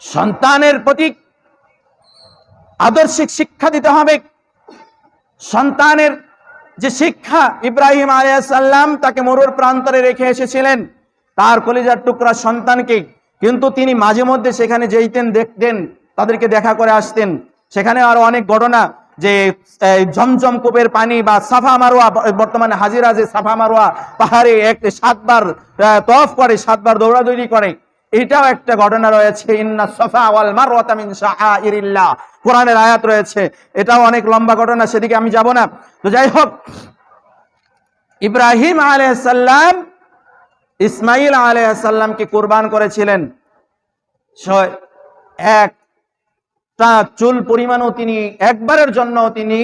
সন্তানের প্রতি আদর্শিক শিক্ষা দিতে হবে। সন্তানের যে শিক্ষা, ইব্রাহিম আলাইহিস সালাম তাকে মরুর প্রান্তরে রেখে এসেছিলেন তার কলিজার টুকরা সন্তানকে, কিন্তু তিনি মাঝে মধ্যে সেখানে যেতেন, দেখতেন, তাদেরকে দেখা করে আসতেন। সেখানে আরো অনেক ঘটনা, যে জমজম কূপের পানি বা সাফা মারওয়া, বর্তমানে হাজিরা যে সাফা মারওয়া পাহাড়ে 7 বার তওয়াফ করে, 7 বার দৌড়াদৌড়ি করে, এটাও একটা ঘটনা রয়েছে। ইন্না সাফা ওয়াল মারওয়াতা মিন শাআইরিল্লাহ, কোরআনের আয়াত রয়েছে। এটাও অনেক লম্বা ঘটনা, সেদিকে আমি যাব না। তো যাই হোক, ইব্রাহিম আলাইহিস সালাম ইসমাইল আলাইহিস সালামকে কুরবান করেছিলেন। একটা চুল পরিমাণও তিনি একবারের জন্য তিনি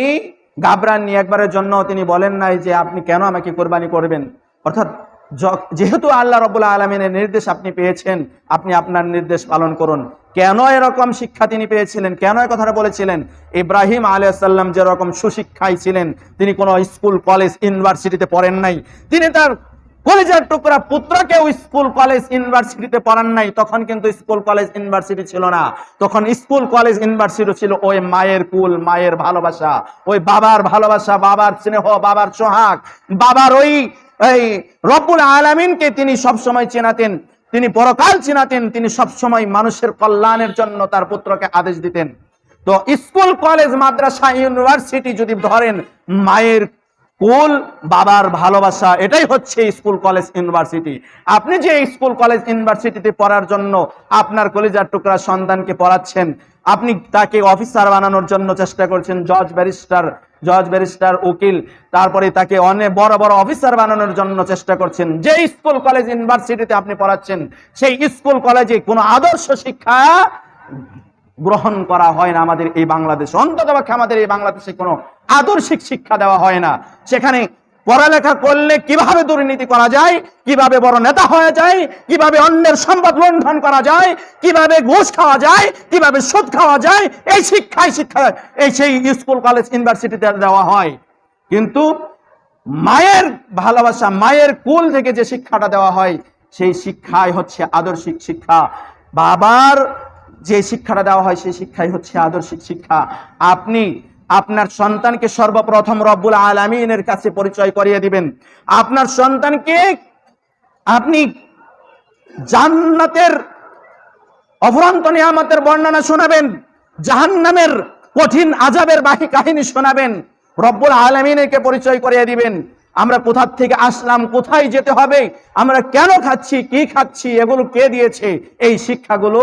ঘাবড়াননি, একবারের জন্য তিনি বলেন নাই যে আপনি কেন আমাকে কোরবানি করবেন। অর্থাৎ যেহেতু আল্লাহ রাব্বুল আলামিনের নির্দেশ আপনি পেয়েছেন, আপনি আপনার নির্দেশ পালন করুন। কেন এরকম শিক্ষা তিনি পেয়েছিলেন, কেন এই কথাটা বলেছিলেন? ইব্রাহিম আলাইহিস সালাম যেরকম সুশিক্ষায় ছিলেন, তিনি কোনো স্কুল কলেজ ইউনিভার্সিটিতে পড়েন নাই, তিনি তার কলেজের টুকরা পুত্রকেও স্কুল কলেজ ইউনিভার্সিটিতে পড়ান নাই। তখন কিন্তু স্কুল কলেজ ইউনিভার্সিটি ছিল না, তখন স্কুল কলেজ ইউনিভার্সিটি ছিল ওই মায়ের কুল, মায়ের ভালোবাসা, ওই বাবার ভালোবাসা, বাবার স্নেহ, বাবার সোহাগ, বাবার ওই রব্বুল আলামিনকে তিনি সবসময় চেনাতেন, তিনি পরকাল চেনাতেন, তিনি সবসময় মানুষের কল্যাণের জন্য তার পুত্রকে আদেশ দিতেন। তো স্কুল কলেজ মাদ্রাসা ইউনিভার্সিটি যদি ধরেন, মায়ের কুল, বাবার ভালোবাসা, এটাই হচ্ছে স্কুল কলেজ ইউনিভার্সিটি। আপনি যে স্কুল কলেজ ইউনিভার্সিটিতে পড়ার জন্য আপনার কলিজার টুকরা সন্তানকে পড়াচ্ছেন, আপনি তাকে অফিসার বানানোর জন্য চেষ্টা করছেন, জজ ব্যারিস্টার উকিল, তারপরে তাকে অনেক বড় বড় অফিসার বানানোর জন্য চেষ্টা করছেন। যে স্কুল কলেজ ইউনিভার্সিটিতে আপনি পড়াচ্ছেন, সেই স্কুল কলেজে কোনো আদর্শ শিক্ষা গ্রহণ করা হয় না আমাদের এই বাংলাদেশে। অন্ততপক্ষে আমাদের এই বাংলাদেশে কোনো আদর্শিক শিক্ষা দেওয়া হয় না। সেখানে পড়ালেখা করলে কিভাবে দুর্নীতি করা যায়, কিভাবে বড় নেতা হয়ে যায়, কিভাবে অন্যের সম্পদ লুণ্ঠন করা যায়, কিভাবে ঘুষ খাওয়া যায়, কিভাবে সুদ খাওয়া যায়, এই শিক্ষা সেই স্কুল কলেজ ইউনিভার্সিটিতে দেওয়া হয়। কিন্তু মায়ের ভালোবাসা, মায়ের কুল থেকে যে শিক্ষাটা দেওয়া হয়, সেই শিক্ষাই হচ্ছে আদর্শিক শিক্ষা। বাবার যে শিক্ষাটা দেওয়া হয়, সেই শিক্ষাই হচ্ছে আদর্শিক শিক্ষা। আপনি আপনার সন্তানকে সর্বপ্রথম রব্বুল আলামিনের কাছে পরিচয় করিয়ে দিবেন। আপনার সন্তানকে আপনি জান্নাতের অফুরন্ত নিয়ামতের বর্ণনা শোনাবেন, জাহান্নামের কঠিন আযাবের বাহী কাহিনী শোনাবেন, রব্বুল আলামিনকে পরিচয় করিয়ে দিবেন। আমরা কোথা থেকে আসলাম, কোথায় যেতে হবে, আমরা কেন খাচ্ছি, কি খাচ্ছি, এগুলো কে দিয়েছে, এই শিক্ষাগুলো